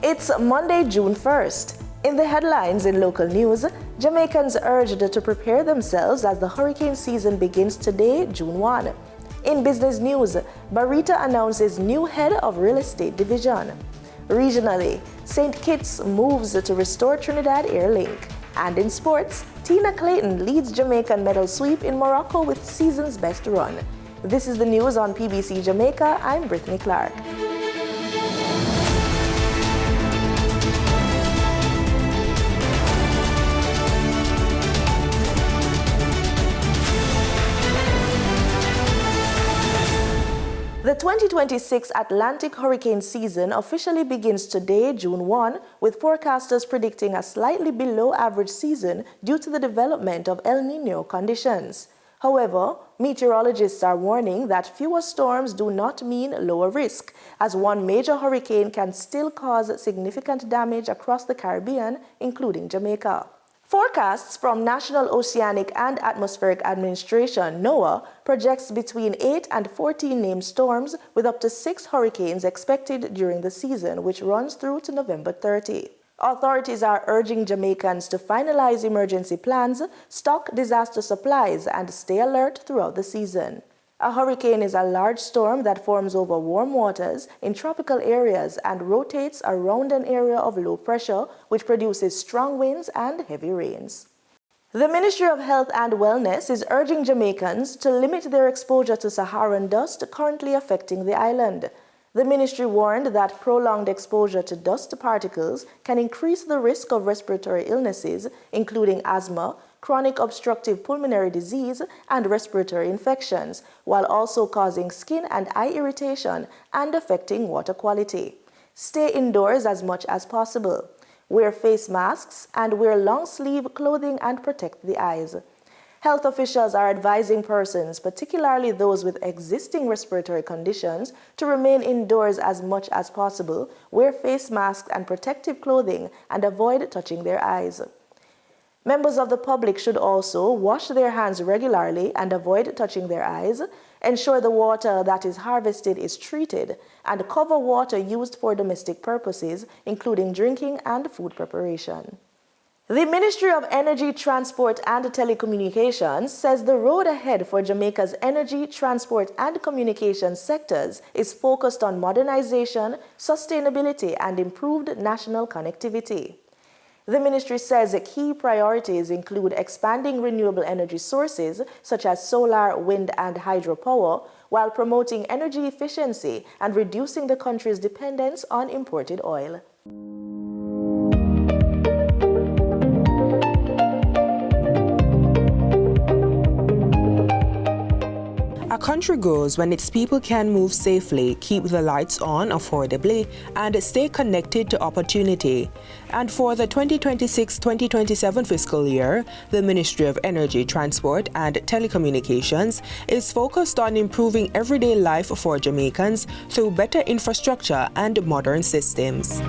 It's Monday, June 1st. In the headlines in local news, Jamaicans urged to prepare themselves as the hurricane season begins today, June 1. In business news, Barita announces new head of real estate division. Regionally, St. Kitts moves to restore Trinidad Airlink. And in sports, Tina Clayton leads Jamaican medal sweep in Morocco with season's best run. This is the news on PBC Jamaica. I'm Brittany Clark. The 2026 Atlantic hurricane season officially begins today, June 1, with forecasters predicting a slightly below average season due to the development of El Niño conditions. However, meteorologists are warning that fewer storms do not mean lower risk, as one major hurricane can still cause significant damage across the Caribbean, including Jamaica. Forecasts from National Oceanic and Atmospheric Administration, NOAA, projects between 8 and 14 named storms with up to 6 hurricanes expected during the season, which runs through to November 30. Authorities are urging Jamaicans to finalize emergency plans, stock disaster supplies, and stay alert throughout the season. A hurricane is a large storm that forms over warm waters in tropical areas and rotates around an area of low pressure, which produces strong winds and heavy rains. The Ministry of Health and Wellness is urging Jamaicans to limit their exposure to Saharan dust currently affecting the island. The ministry warned that prolonged exposure to dust particles can increase the risk of respiratory illnesses, including asthma, chronic obstructive pulmonary disease, and respiratory infections, while also causing skin and eye irritation and affecting water quality. Stay indoors as much as possible. Wear face masks and wear long-sleeve clothing and protect the eyes. Health officials are advising persons, particularly those with existing respiratory conditions, to remain indoors as much as possible, wear face masks and protective clothing, and avoid touching their eyes. Members of the public should also wash their hands regularly and avoid touching their eyes, ensure the water that is harvested is treated, and cover water used for domestic purposes, including drinking and food preparation. The Ministry of Energy, Transport and Telecommunications says the road ahead for Jamaica's energy, transport and communications sectors is focused on modernization, sustainability, and improved national connectivity. The ministry says key priorities include expanding renewable energy sources such as solar, wind, and hydropower, while promoting energy efficiency and reducing the country's dependence on imported oil. A country grows when its people can move safely, keep the lights on affordably, and stay connected to opportunity. And for the 2026-2027 fiscal year, the Ministry of Energy, Transport and Telecommunications is focused on improving everyday life for Jamaicans through better infrastructure and modern systems.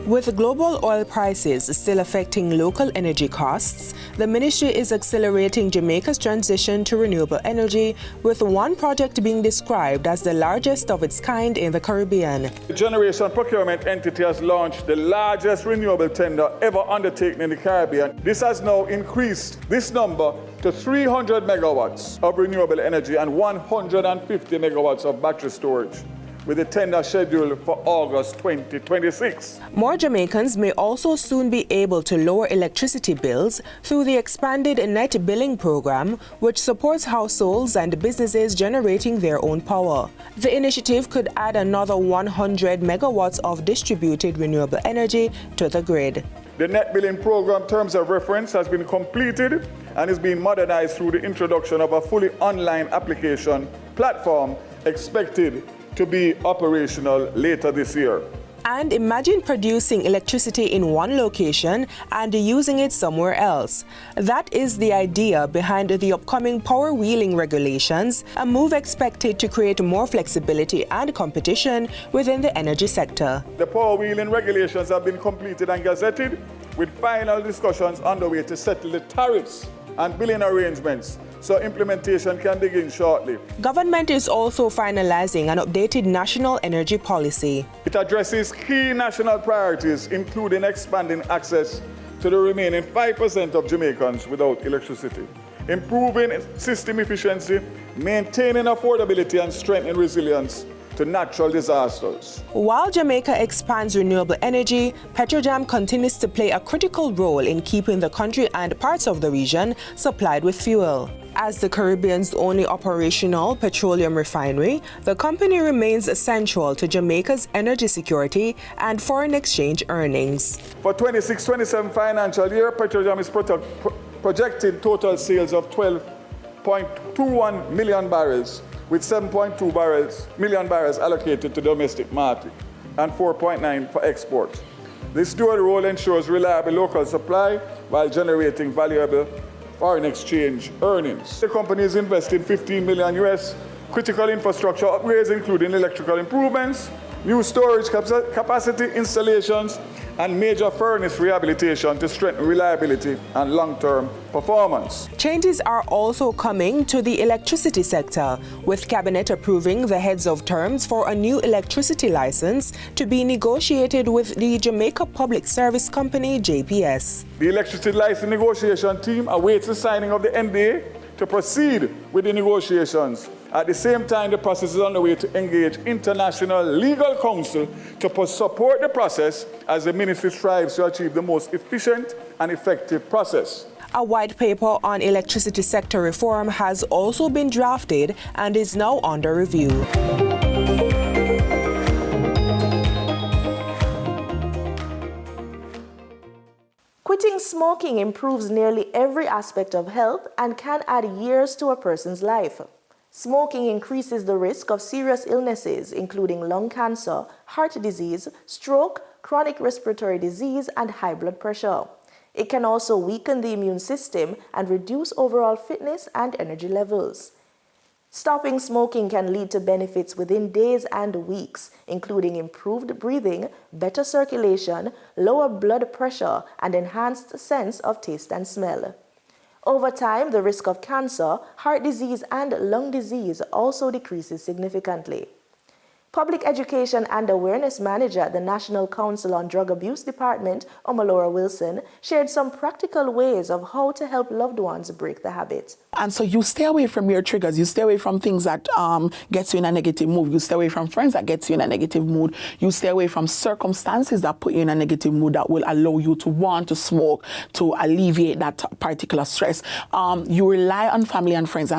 With global oil prices still affecting local energy costs, the ministry is accelerating Jamaica's transition to renewable energy, with one project being described as the largest of its kind in the Caribbean. The generation procurement entity has launched the largest renewable tender ever undertaken in the Caribbean. This has now increased this number to 300 megawatts of renewable energy and 150 megawatts of battery storage, with the tender scheduled for August 2026. More Jamaicans may also soon be able to lower electricity bills through the expanded net billing program, which supports households and businesses generating their own power. The initiative could add another 100 megawatts of distributed renewable energy to the grid. The net billing program terms of reference has been completed and is being modernized through the introduction of a fully online application platform expected to be operational later this year. And imagine producing electricity in one location and using it somewhere else. That is the idea behind the upcoming power wheeling regulations, a move expected to create more flexibility and competition within the energy sector. The power wheeling regulations have been completed and gazetted, with final discussions underway to settle the tariffs and billing arrangements so implementation can begin shortly. Government is also finalizing an updated national energy policy. It addresses key national priorities, including expanding access to the remaining 5% of Jamaicans without electricity, improving system efficiency, maintaining affordability, and strengthening resilience to natural disasters. While Jamaica expands renewable energy, PetroJam continues to play a critical role in keeping the country and parts of the region supplied with fuel. As the Caribbean's only operational petroleum refinery, the company remains essential to Jamaica's energy security and foreign exchange earnings. For 26-27 financial year, PetroJam is projecting total sales of 12.21 million barrels, with 7.2 million barrels allocated to domestic market and 4.9 for export. This dual role ensures reliable local supply while generating valuable foreign exchange earnings. The company is investing $15 million US critical infrastructure upgrades, including electrical improvements, new storage capacity installations, and major furnace rehabilitation to strengthen reliability and long-term performance. Changes are also coming to the electricity sector, with Cabinet approving the heads of terms for a new electricity license to be negotiated with the Jamaica Public Service Company, JPS. The electricity license negotiation team awaits the signing of the NDA to proceed with the negotiations. At the same time, the process is underway to engage international legal counsel to support the process as the ministry strives to achieve the most efficient and effective process. A white paper on electricity sector reform has also been drafted and is now under review. Quitting smoking improves nearly every aspect of health and can add years to a person's life. Smoking increases the risk of serious illnesses, including lung cancer, heart disease, stroke, chronic respiratory disease, and high blood pressure. It can also weaken the immune system and reduce overall fitness and energy levels. Stopping smoking can lead to benefits within days and weeks, including improved breathing, better circulation, lower blood pressure, and enhanced sense of taste and smell. Over time, the risk of cancer, heart disease, and lung disease also decreases significantly. Public Education and Awareness Manager at the National Council on Drug Abuse Department, Omalora Wilson, shared some practical ways of how to help loved ones break the habit. And so you stay away from your triggers. You stay away from things that gets you in a negative mood. You stay away from friends that gets you in a negative mood. You stay away from circumstances that put you in a negative mood that will allow you to want to smoke, to alleviate that particular stress. You rely on family and friends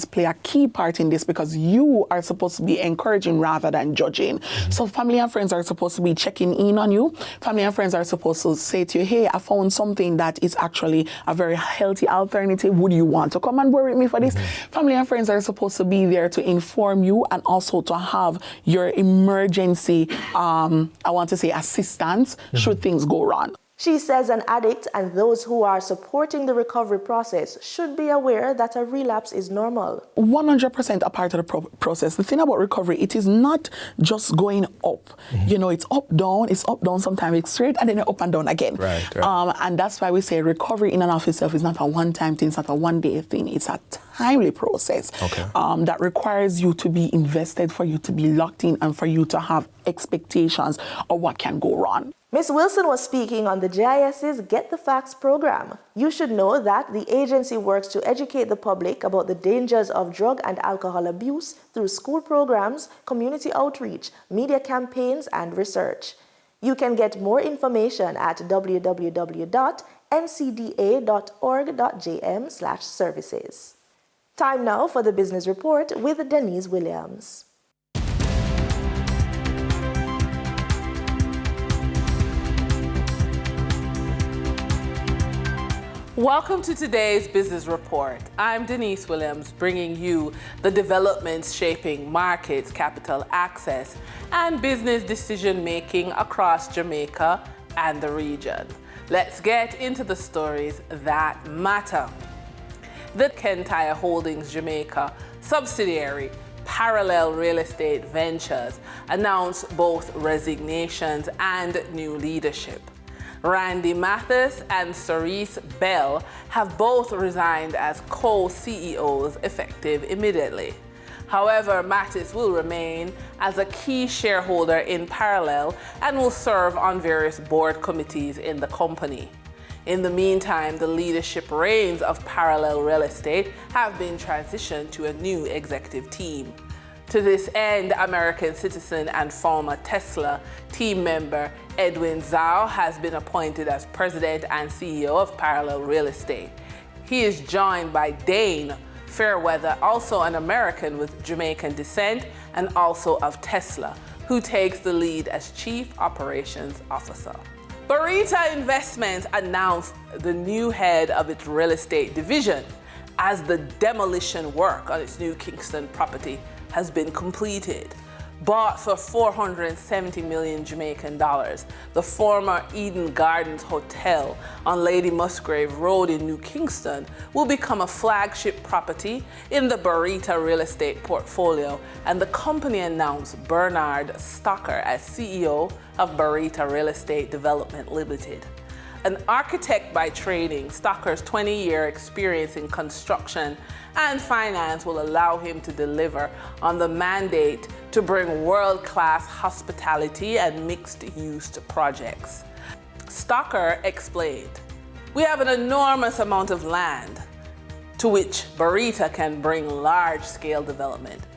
play a key part in this because you are supposed to be encouraging rather than judging. So family and friends are supposed to be checking in on you. Family and friends are supposed to say to you, hey, I found something that is actually a very healthy alternative. Would you want to come and work with me for this? Family and friends are supposed to be there to inform you and also to have your emergency, assistance should things go wrong. She says an addict and those who are supporting the recovery process should be aware that a relapse is normal. 100% a part of the process. The thing about recovery, it is not just going up. You know, it's up, down, sometimes it's straight, and then up and down again. Right. And that's why we say recovery in and of itself is not a one-time thing, it's not a one-day thing. It's a timely process that requires you to be invested, for you to be locked in, and for you to have expectations of what can go wrong. Ms. Wilson was speaking on the GIS's Get the Facts program. You should know that the agency works to educate the public about the dangers of drug and alcohol abuse through school programs, community outreach, media campaigns, and research. You can get more information at www.ncda.org.jm/services. Time now for the Business Report with Denise Williams. Welcome to today's Business Report. I'm Denise Williams, bringing you the developments shaping markets, capital access, and business decision-making across Jamaica and the region. Let's get into the stories that matter. The Kentire Holdings Jamaica subsidiary, Parallel Real Estate Ventures, announced both resignations and new leadership. Randy Mathis and Cerise Bell have both resigned as co-CEOs effective immediately. However, Mathis will remain as a key shareholder in Parallel and will serve on various board committees in the company. In the meantime, the leadership reins of Parallel Real Estate have been transitioned to a new executive team. To this end, American citizen and former Tesla team member Edwin Zhao has been appointed as president and CEO of Parallel Real Estate. He is joined by Dane Fairweather, also an American with Jamaican descent and also of Tesla, who takes the lead as Chief Operations Officer. Barita Investments announced the new head of its real estate division as the demolition work on its new Kingston property has been completed. Bought for 470 million Jamaican dollars, the former Eden Gardens Hotel on Lady Musgrave Road in New Kingston will become a flagship property in the Barita real estate portfolio, and the company announced Bernard Stocker as CEO of Barita Real Estate Development Limited. An architect by training, Stocker's 20-year experience in construction and finance will allow him to deliver on the mandate to bring world-class hospitality and mixed-use projects. Stocker explained, "We have an enormous amount of land to which Barita can bring large-scale development.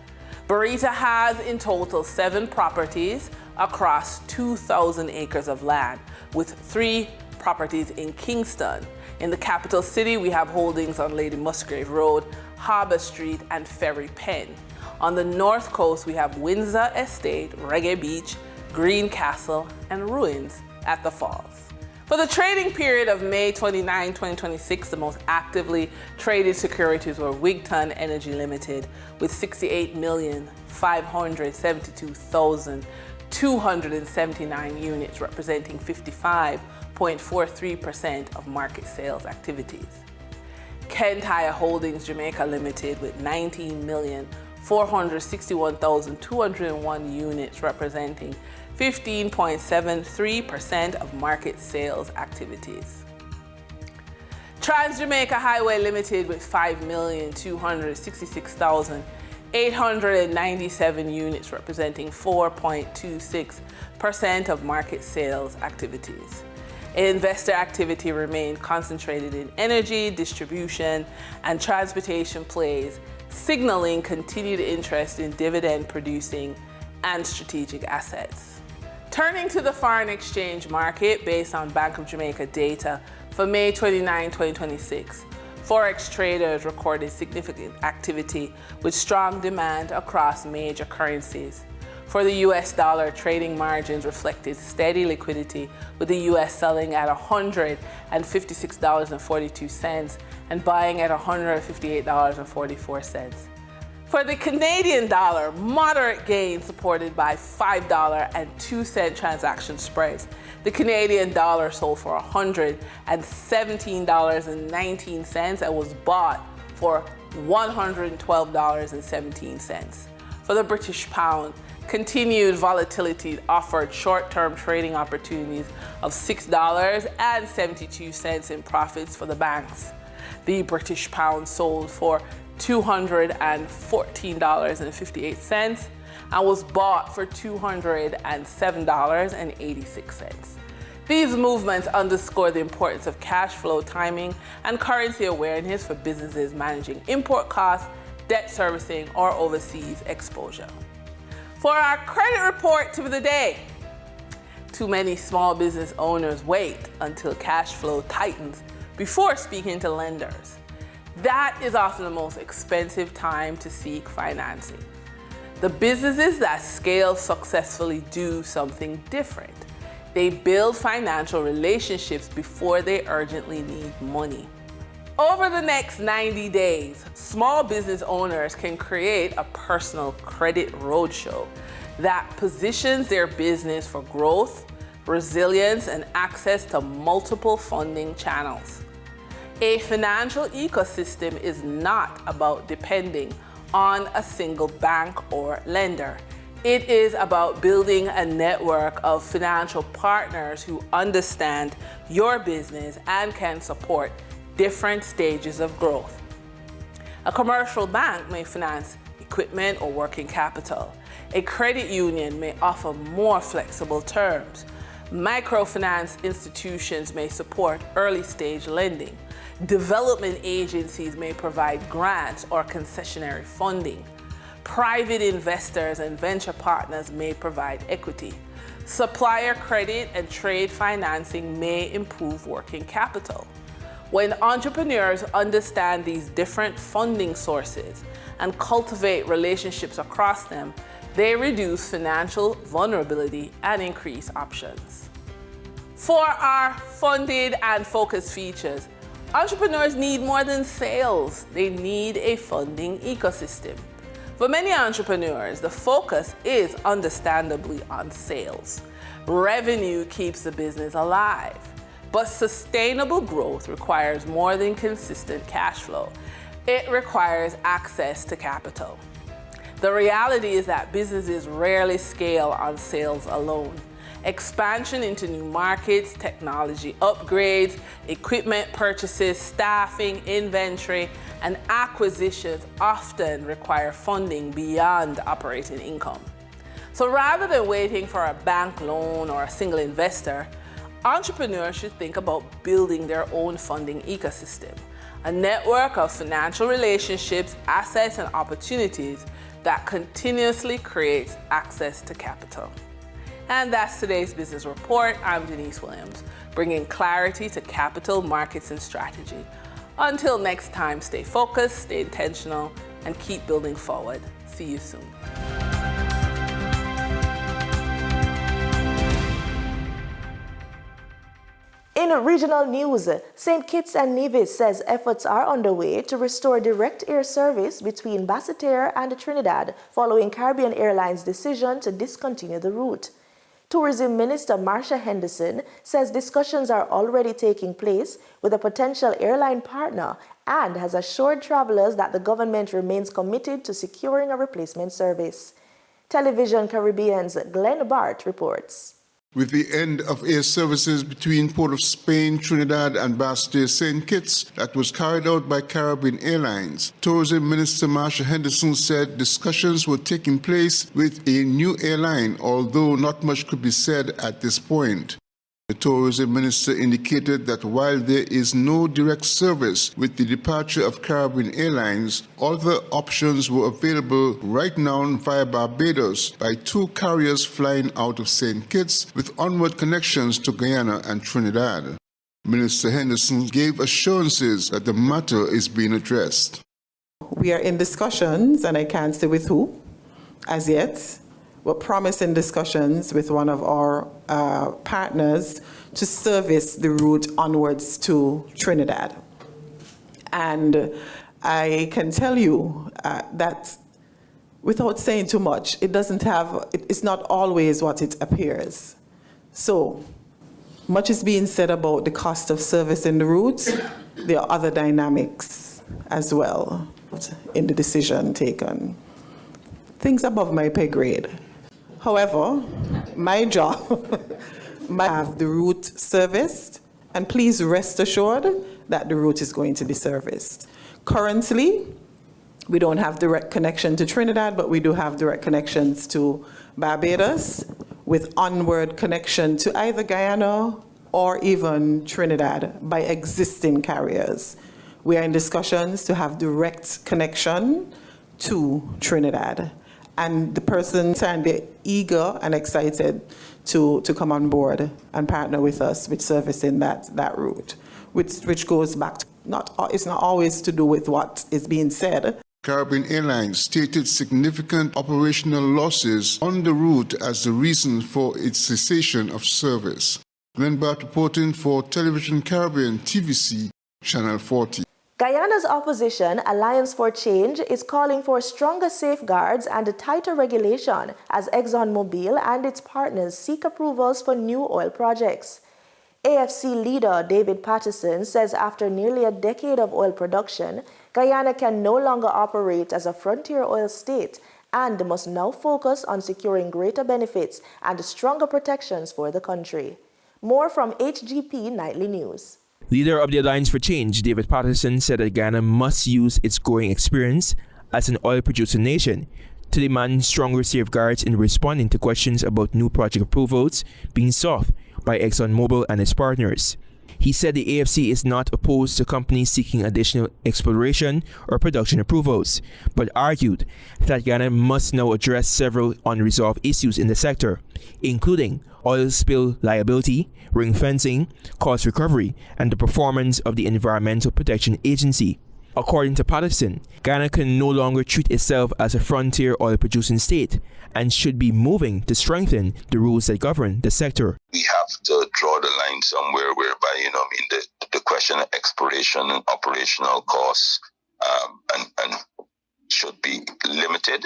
Barita has in total 7 properties across 2,000 acres of land, with 3 properties in Kingston. In the capital city, we have holdings on Lady Musgrave Road, Harbour Street, and Ferry Pen. On the north coast, we have Windsor Estate, Reggae Beach, Green Castle, and Ruins at the Falls." For the trading period of May 29, 2026, the most actively traded securities were Wigton Energy Limited with 68,572,279 units, representing 55.43% of market sales activities. Kent Hire Holdings Jamaica Limited with 19,461,201 units, representing 15.73% of market sales activities. Trans Jamaica Highway Limited with 5,266,897 units, representing 4.26% of market sales activities. Investor activity remained concentrated in energy, distribution, and transportation plays, signaling continued interest in dividend-producing and strategic assets. Turning to the foreign exchange market, based on Bank of Jamaica data for May 29, 2026, Forex traders recorded significant activity with strong demand across major currencies. For the US dollar, trading margins reflected steady liquidity, with the US selling at $156.42 and buying at $158.44. For the Canadian dollar, moderate gains supported by $5.02 transaction spreads. The Canadian dollar sold for $117.19 and was bought for $112.17. For the British pound, continued volatility offered short-term trading opportunities of $6.72 in profits for the banks. The British pound sold for $214.58 and was bought for $207.86. These movements underscore the importance of cash flow timing and currency awareness for businesses managing import costs, debt servicing, or overseas exposure. For our credit report tip of the day, too many small business owners wait until cash flow tightens before speaking to lenders. That is often the most expensive time to seek financing. The businesses that scale successfully do something different. They build financial relationships before they urgently need money. Over the next 90 days, small business owners can create a personal credit roadshow that positions their business for growth, resilience, and access to multiple funding channels. A financial ecosystem is not about depending on a single bank or lender. It is about building a network of financial partners who understand your business and can support different stages of growth. A commercial bank may finance equipment or working capital. A credit union may offer more flexible terms. Microfinance institutions may support early-stage lending. Development agencies may provide grants or concessionary funding. Private investors and venture partners may provide equity. Supplier credit and trade financing may improve working capital. When entrepreneurs understand these different funding sources and cultivate relationships across them, they reduce financial vulnerability and increase options. For our funded and focused features, entrepreneurs need more than sales. They need a funding ecosystem. For many entrepreneurs, the focus is understandably on sales. Revenue keeps the business alive, but sustainable growth requires more than consistent cash flow. It requires access to capital. The reality is that businesses rarely scale on sales alone. Expansion into new markets, technology upgrades, equipment purchases, staffing, inventory, and acquisitions often require funding beyond operating income. So rather than waiting for a bank loan or a single investor, entrepreneurs should think about building their own funding ecosystem, a network of financial relationships, assets, and opportunities that continuously creates access to capital. And that's today's business report. I'm Denise Williams, bringing clarity to capital markets and strategy. Until next time, stay focused, stay intentional, and keep building forward. See you soon. In regional news, St. Kitts and Nevis says efforts are underway to restore direct air service between Basseterre and Trinidad following Caribbean Airlines' decision to discontinue the route. Tourism Minister Marsha Henderson says discussions are already taking place with a potential airline partner and has assured travelers that the government remains committed to securing a replacement service. Television Caribbean's Glenn Bart reports. With the end of air services between Port of Spain, Trinidad and Basseterre St. Kitts that was carried out by Caribbean Airlines, Tourism Minister Marsha Henderson said discussions were taking place with a new airline, although not much could be said at this point. The Tourism Minister indicated that while there is no direct service with the departure of Caribbean Airlines, other options were available right now via Barbados by two carriers flying out of St. Kitts with onward connections to Guyana and Trinidad. Minister Henderson gave assurances that the matter is being addressed. We are in discussions, and I can't say with who as yet. We're promising discussions with one of our partners to service the route onwards to Trinidad. And I can tell you that without saying too much, it's not always what it appears. So much is being said about the cost of service in the route. There are other dynamics as well in the decision taken. Things above my pay grade. However, my job might have the route serviced, and please rest assured that the route is going to be serviced. Currently, we don't have direct connection to Trinidad, but we do have direct connections to Barbados with onward connection to either Guyana or even Trinidad by existing carriers. We are in discussions to have direct connection to Trinidad. And the persons are eager and excited to come on board and partner with us with servicing that route, which goes back to it's not always to do with what is being said. Caribbean Airlines stated significant operational losses on the route as the reason for its cessation of service. Glenn Bart reporting for Television Caribbean TVC, Channel 40. Guyana's opposition, Alliance for Change, is calling for stronger safeguards and a tighter regulation as ExxonMobil and its partners seek approvals for new oil projects. AFC leader David Patterson says after nearly a decade of oil production, Guyana can no longer operate as a frontier oil state and must now focus on securing greater benefits and stronger protections for the country. More from HGP Nightly News. Leader of the Alliance for Change, David Patterson, said that Guyana must use its growing experience as an oil-producing nation to demand stronger safeguards in responding to questions about new project approvals being sought by ExxonMobil and its partners. He said the AFC is not opposed to companies seeking additional exploration or production approvals, but argued that Guyana must now address several unresolved issues in the sector, including oil spill liability, ring fencing, cost recovery, and the performance of the Environmental Protection Agency. According to Patterson, Guyana can no longer treat itself as a frontier oil-producing state and should be moving to strengthen the rules that govern the sector. We have to draw the line somewhere whereby, the question of exploration and operational costs and should be limited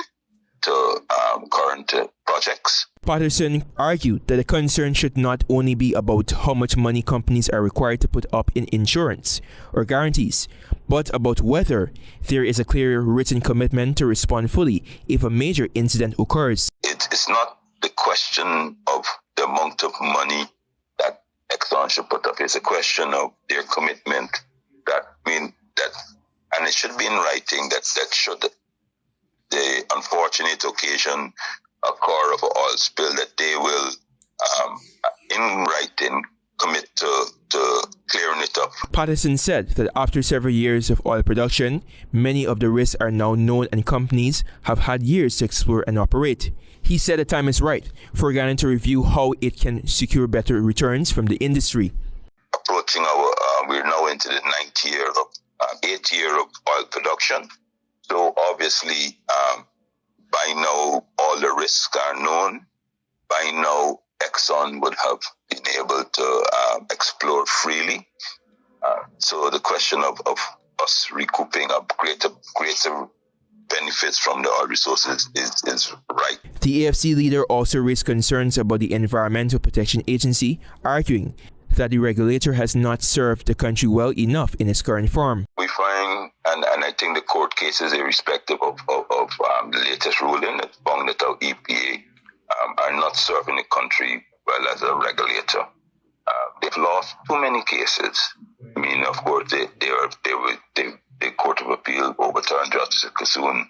to current projects. Patterson argued that the concern should not only be about how much money companies are required to put up in insurance or guarantees, but about whether there is a clear written commitment to respond fully if a major incident occurs. It's not the question of the amount of money that Exxon should put up. It's a question of their commitment and it should be in writing that should the unfortunate occasion occur of an oil spill, that they will, in writing, commit to clearing it up. Patterson said that after several years of oil production, many of the risks are now known and companies have had years to explore and operate. He said the time is right for Guyana to review how it can secure better returns from the industry. Approaching we're now into the 8th year of oil production. So obviously, by now, all the risks are known. By now, Exxon would have been able to explore freely. So the question of us recouping up greater benefits from the oil resources is right. The AFC leader also raised concerns about the Environmental Protection Agency, arguing that the regulator has not served the country well enough in its current form. We find, and I think the court cases, irrespective of the latest ruling, that found that our EPA are not serving the country well as a regulator. They've lost too many cases. I mean, of course, the Court of Appeal overturned Justice Kassoon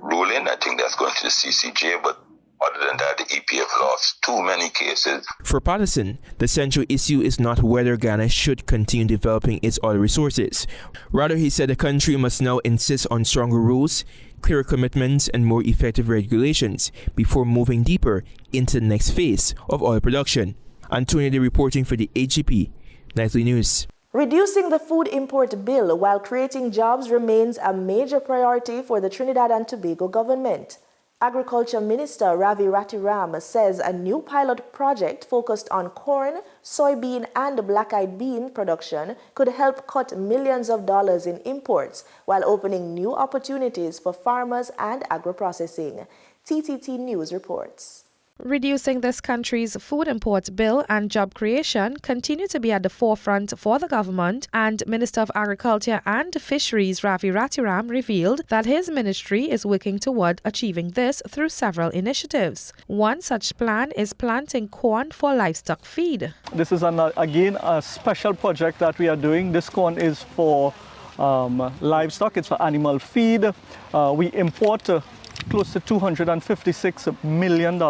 ruling. I think that's going to the CCJ, but other than that, the EPA have lost too many cases. For Patterson, the central issue is not whether Guyana should continue developing its oil resources. Rather, he said the country must now insist on stronger rules, clearer commitments, and more effective regulations before moving deeper into the next phase of oil production. Antonio De reporting for the HGP Nightly News. Reducing the food import bill while creating jobs remains a major priority for the Trinidad and Tobago government. Agriculture Minister Ravi Ratiram says a new pilot project focused on corn, soybean, and black-eyed bean production could help cut millions of dollars in imports while opening new opportunities for farmers and agro-processing. TTT News reports. Reducing this country's food import bill and job creation continue to be at the forefront for the government, and Minister of Agriculture and Fisheries Ravi Ratiram revealed that his ministry is working toward achieving this through several initiatives. One such plan is planting corn for livestock feed. This is again a special project that we are doing. This corn is for livestock, it's for animal feed. We import close to $256 million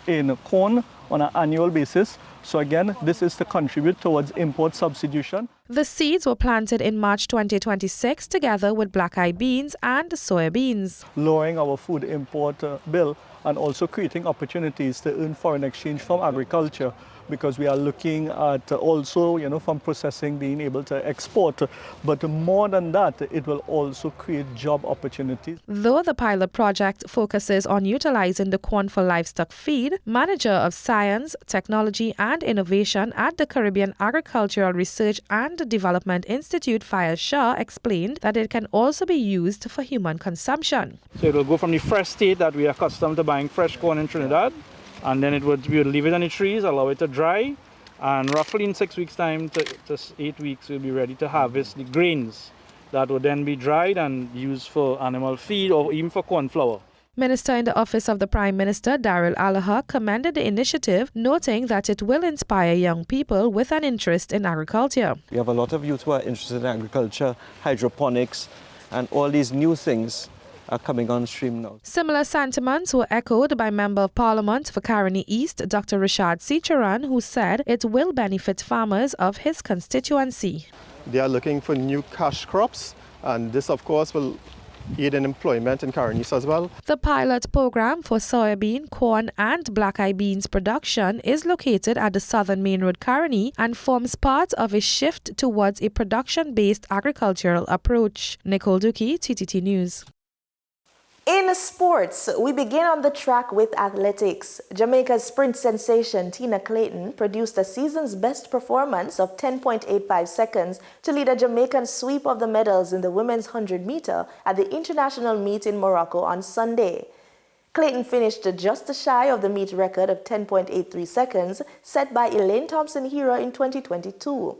in corn on an annual basis. So again, this is to contribute towards import substitution. The seeds were planted in March 2026 together with black-eyed beans and soybeans. Lowering our food import bill and also creating opportunities to earn foreign exchange from agriculture, because we are looking at also, from processing being able to export. But more than that, it will also create job opportunities. Though the pilot project focuses on utilizing the corn for livestock feed, Manager of Science, Technology and Innovation at the Caribbean Agricultural Research and Development Institute, Fayez Shah, explained that it can also be used for human consumption. So it will go from the fresh state that we are accustomed to buying fresh corn in Trinidad, and then we would leave it on the trees, allow it to dry, and roughly in 6 weeks' time to 8 weeks, we'll be ready to harvest the grains that will then be dried and used for animal feed or even for corn flour. Minister in the Office of the Prime Minister, Daryl Allaha, commended the initiative, noting that it will inspire young people with an interest in agriculture. We have a lot of youth who are interested in agriculture, hydroponics, and all these new things are coming on stream now. Similar sentiments were echoed by Member of Parliament for Caroni East, Dr. Rashad Sicharan, who said it will benefit farmers of his constituency. They are looking for new cash crops, and this, of course, will aid in employment in Caroni East as well. The pilot program for soybean, corn, and black-eye beans production is located at the Southern Main Road, Caroni, and forms part of a shift towards a production-based agricultural approach. Nicole Duki, TTT News. In sports, we begin on the track with athletics. Jamaica's sprint sensation Tina Clayton produced the season's best performance of 10.85 seconds to lead a Jamaican sweep of the medals in the women's 100-meter at the international meet in Morocco on Sunday. Clayton finished just shy of the meet record of 10.83 seconds set by Elaine Thompson-Hero in 2022.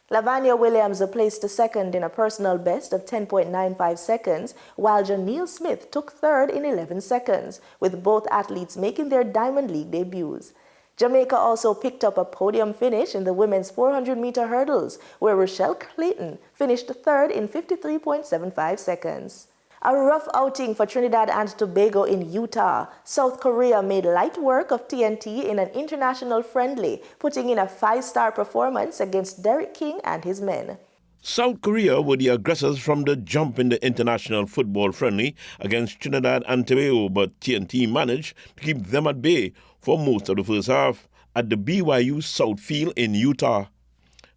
Lavanya Williams placed second in a personal best of 10.95 seconds, while Janelle Smith took third in 11 seconds, with both athletes making their Diamond League debuts. Jamaica also picked up a podium finish in the women's 400-meter hurdles, where Rochelle Clayton finished third in 53.75 seconds. A rough outing for Trinidad and Tobago in Utah. South Korea made light work of TNT in an international friendly, putting in a 5-star performance against Derek King and his men. South Korea were the aggressors from the jump in the international football friendly against Trinidad and Tobago, but TNT managed to keep them at bay for most of the first half at the BYU South Field in Utah.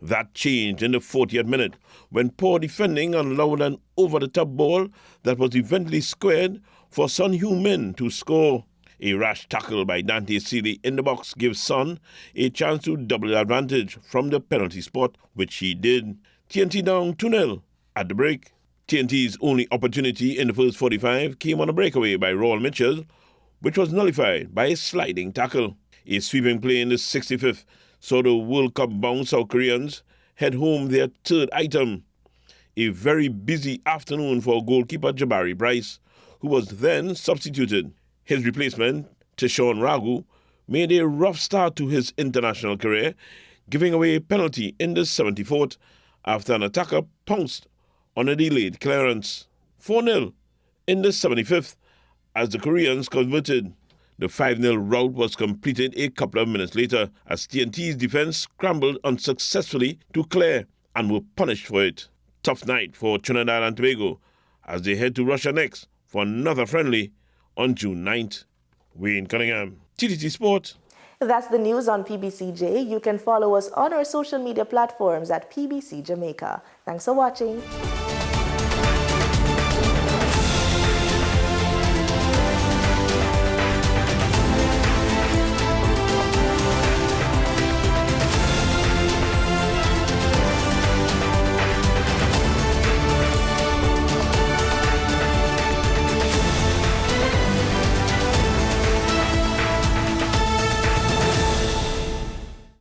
That changed in the 40th minute when poor defending allowed an over-the-top ball that was eventually squared for Son Heung-min to score. A rash tackle by Dante Seeley in the box gives Son a chance to double the advantage from the penalty spot, which he did. TNT down 2-0 at the break. TNT's only opportunity in the first 45 came on a breakaway by Rawl Mitchell, which was nullified by a sliding tackle. A sweeping play in the 65th saw the World Cup-bound South Koreans head home their third item. A very busy afternoon for goalkeeper Jabari Bryce, who was then substituted. His replacement, Tishon Ragu, made a rough start to his international career, giving away a penalty in the 74th after an attacker pounced on a delayed clearance. 4-0 in the 75th as the Koreans converted. The 5-0 rout was completed a couple of minutes later as TNT's defense scrambled unsuccessfully to clear and were punished for it. Tough night for Trinidad and Tobago as they head to Russia next for another friendly on June 9th. Wayne Cunningham, TTT Sport. That's the news on PBCJ. You can follow us on our social media platforms at PBC Jamaica. Thanks for watching.